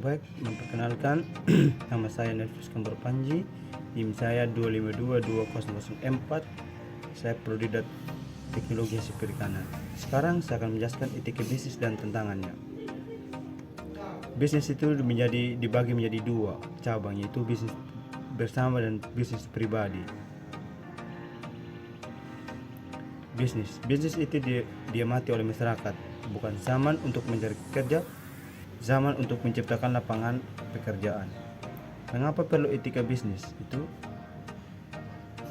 Baik, memperkenalkan nama saya Nelfus Kambur Panji, NIM saya 2522004. Saya prodi teknologi hasil perikanan. Sekarang saya akan menjelaskan etika bisnis dan tantangannya. Bisnis itu dibagi menjadi dua cabang, yaitu bisnis bersama dan bisnis pribadi. Bisnis itu diamati oleh masyarakat, bukan zaman untuk mencari kerja, zaman untuk menciptakan lapangan pekerjaan. Mengapa perlu etika bisnis itu?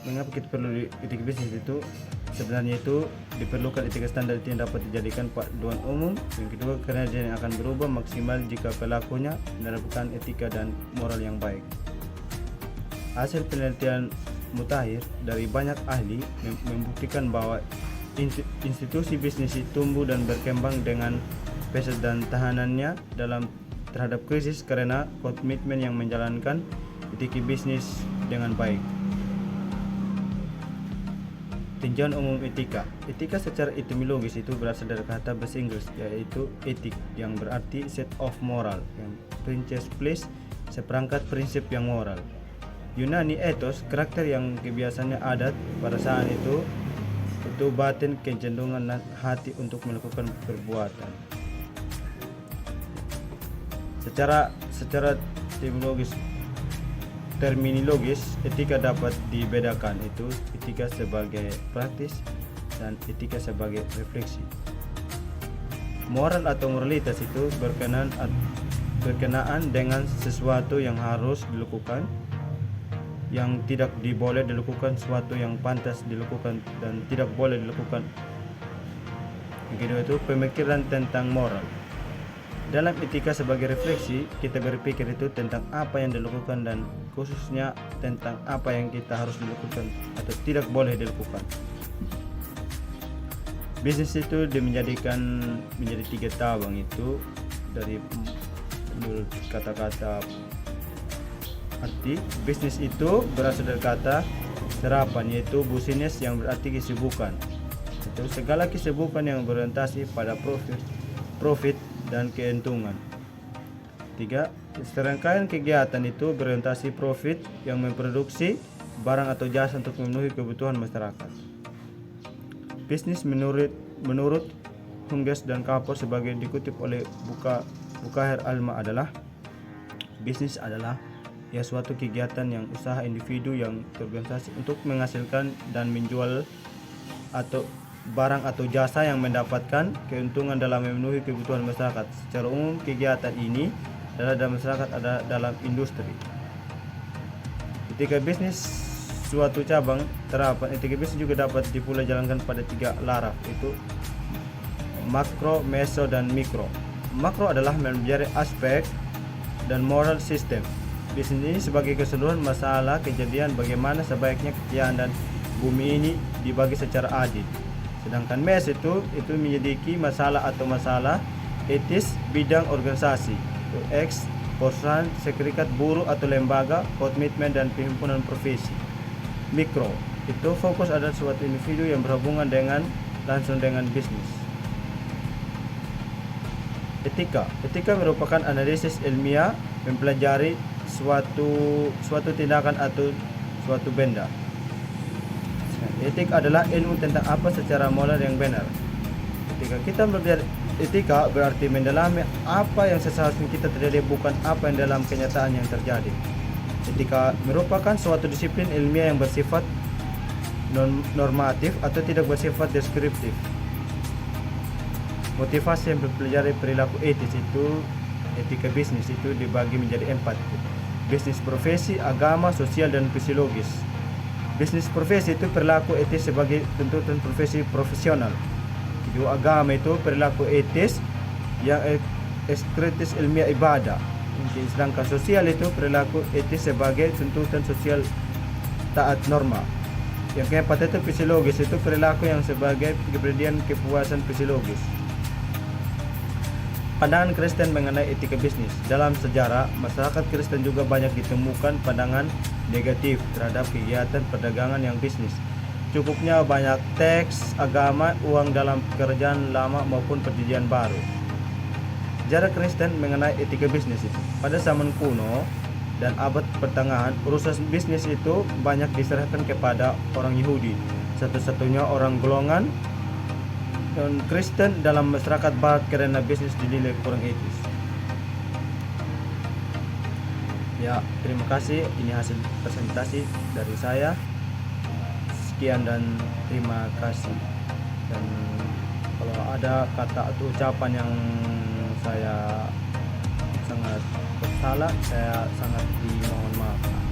Mengapa kita perlu etika bisnis itu? Sebenarnya itu diperlukan etika standar yang dapat dijadikan panduan umum. Yang kedua, karena dia akan berubah maksimal jika pelakunya menerapkan etika dan moral yang baik. Hasil penelitian mutakhir dari banyak ahli membuktikan bahwa institusi bisnis itu tumbuh dan berkembang dengan pesat dan tahanannya terhadap krisis karena komitmen yang menjalankan etika bisnis dengan baik. Tinjauan umum etika. Etika secara etimologis itu berasal dari kata bahasa Inggris yaitu etik, yang berarti set of moral, yang place, seperangkat prinsip yang moral. Yunani ethos, karakter yang kebiasaannya adat pada saat itu batin, kecenderungan dan hati untuk melakukan perbuatan. Secara terminologis, etika dapat dibedakan itu etika sebagai praktis dan etika sebagai refleksi. Moral atau moralitas itu berkenaan dengan sesuatu yang harus dilakukan, yang tidak boleh dilakukan, sesuatu yang pantas dilakukan dan tidak boleh dilakukan. Yang kedua itu pemikiran tentang moral. Dalam etika sebagai refleksi, kita berpikir itu tentang apa yang dilakukan dan khususnya tentang apa yang kita harus dilakukan atau tidak boleh dilakukan. Bisnis itu menjadi tiga cabang itu dari menurut kata-kata arti. Bisnis itu berasal dari kata serapan, yaitu business, yang berarti kesibukan. Itu segala kesibukan yang berorientasi pada profit dan keuntungan. 3. Serangkaian kegiatan itu berorientasi profit yang memproduksi barang atau jasa untuk memenuhi kebutuhan masyarakat. Bisnis menurut Hunges dan Kapor sebagai dikutip oleh Bukaher Alma adalah bisnis adalah suatu kegiatan yang usaha individu yang terorganisasi untuk menghasilkan dan menjual atau barang atau jasa yang mendapatkan keuntungan dalam memenuhi kebutuhan masyarakat. Secara umum, kegiatan ini adalah dalam masyarakat, ada dalam industri. Etika bisnis suatu cabang terapan. Etika bisnis juga dapat pula jalankan pada tiga laraf, itu makro, meso, dan mikro. Makro adalah mempelajari aspek dan moral system bisnis ini sebagai keseluruhan masalah kejadian bagaimana sebaiknya kekayaan dan bumi ini dibagi secara adil. Sedangkan mes itu menyelidiki masalah atau masalah etis bidang organisasi, X, perusahaan, serikat buruh atau lembaga, komitmen dan perhimpunan profesi. Mikro itu fokus adalah suatu individu yang berhubungan langsung dengan bisnis. Etika merupakan analisis ilmiah mempelajari suatu tindakan atau suatu benda. Etik adalah ilmu tentang apa secara moral yang benar. Ketika kita belajar etika, berarti mendalami apa yang seharusnya kita terjadi, bukan apa yang dalam kenyataan yang terjadi. Etika merupakan suatu disiplin ilmiah yang bersifat normatif atau tidak bersifat deskriptif. Motivasi yang mempelajari perilaku etis itu etika bisnis itu dibagi menjadi 4. Bisnis profesi, agama, sosial, dan fisiologis. Bisnis profesi itu perilaku etis sebagai tuntutan profesi profesional. Kedua, agama itu perilaku etis yang estetis ilmiah ibadah. Sedangkan sosial itu perilaku etis sebagai tuntutan sosial taat norma. Yang keempat itu fisiologis, itu perilaku yang sebagai kepribadian kepuasan fisiologis. Pandangan Kristen mengenai etika bisnis. Dalam sejarah, masyarakat Kristen juga banyak ditemukan pandangan negatif terhadap kegiatan perdagangan yang bisnis. Cukupnya banyak teks agama, uang dalam pekerjaan lama maupun perjanjian baru. sejarah Kristen mengenai etika bisnis itu. Pada zaman kuno dan abad pertengahan, urusan bisnis itu banyak diserahkan kepada orang Yahudi, satu-satunya orang golongan non Kristen dalam masyarakat Barat karena bisnis dinilai kurang etis. Ya, terima kasih. Ini hasil presentasi dari saya. Sekian dan terima kasih. Dan kalau ada kata atau ucapan yang saya sangat salah, saya sangat dimohon maaf.